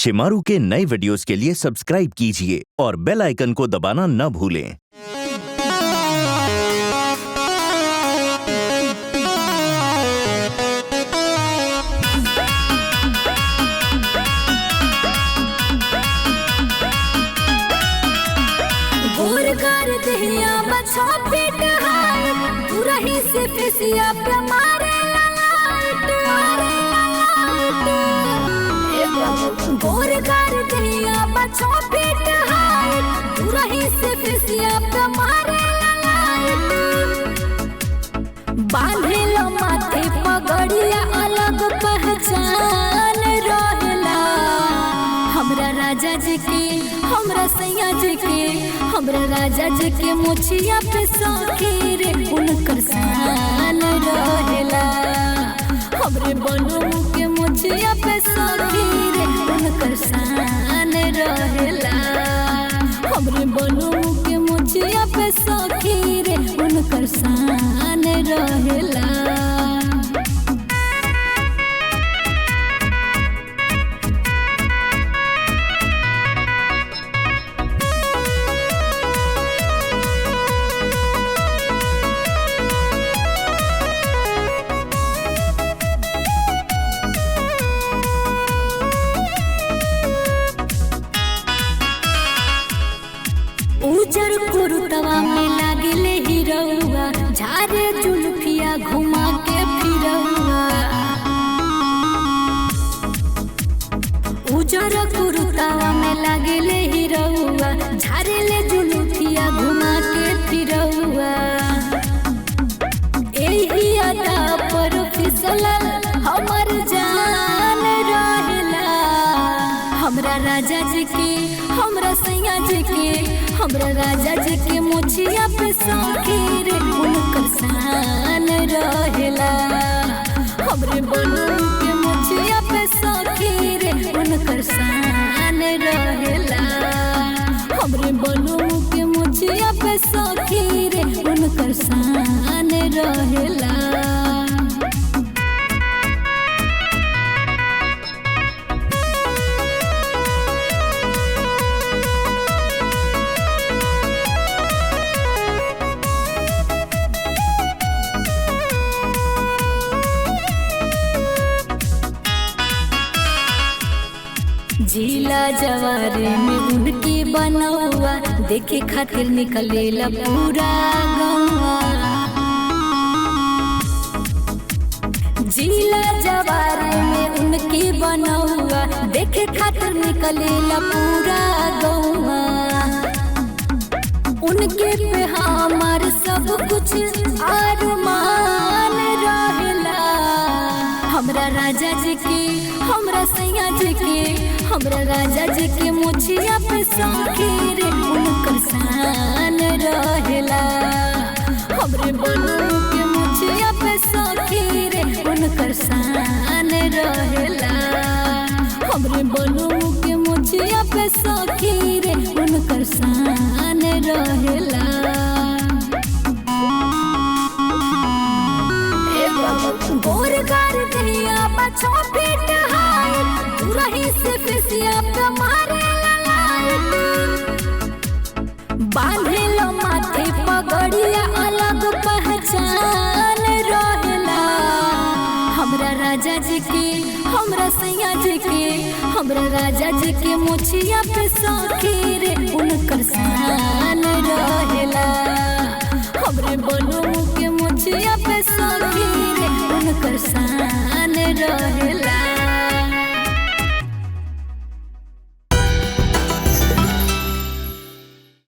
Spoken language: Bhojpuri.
शिमारू के नए वीडियोस के लिए सब्सक्राइब कीजिए और बेल आइकन को दबाना न भूलें। से फेसिया पे मारे लाइट गोर कर दिया बच्चा पीट हाइट रही से फेसिया पे मारे लाइट बांधे लो माथे पगड़िया अलग पहचान रहेला हमरा राजा जी के हमरा सैया जी के हमरा राजा जी के मुछिया पे सखी रे उनकर शान रहेला हमरे बनू के मुछिया पे सखी रे उनकर शान रहेला हमरे बनू के मुछिया पे सखी रे उनकर शान रहेला। उजर कुरुतवा में लागले हीरोवा झारे जुल्फिया घुमा के फिरौआ उजर कुरुतवा में लागले हीरोवा झारे ले जुल्फिया घुमा के फिरौआ एही अदा पर फिसलल हमर जान रहेला हमरा राजा जी के हमरा सैया जी के हमरा राजा जी के मुछिया पे सखी रे उनकर शान रहेला हमरे बनू के मुछिया पे सखी रे उनकर शान रहेला हमरे बनू के मुछिया पे सखी रे उनकर शान रहेला। जिला जवारे में उनकी बनौआ देखे खातिर निकलेला पूरा गौआ जिला जवारे में उनकी बनौआ देखे खातिर निकलेला पूरा गौआ उनके पे हमार सब कुछ अरमान रहेला हमरा राजा जी के हमरा सैया जी के हमरा राजा जी के मुछिया पे सखी रे उनकर शान रहेला हमरे बनू के मुछिया पे सखी रे उनकर शान रहेला हमरे बनू के मुछिया पे सखी रे उनकर शान रहेला। गोर कर दिया बच्चा पीट हाइट रही से फेसिया पे मारे लाइट बांधे लो माथे पगड़िया अलग पहचान रहेला हमरा राजा जी के हमरा सैया जी के हमरा राजा जी के मुछिया पे सखी रे उनकर शान रहेला हमरे बनू के मुछिया पे सखी रे उनकर शान रहेला।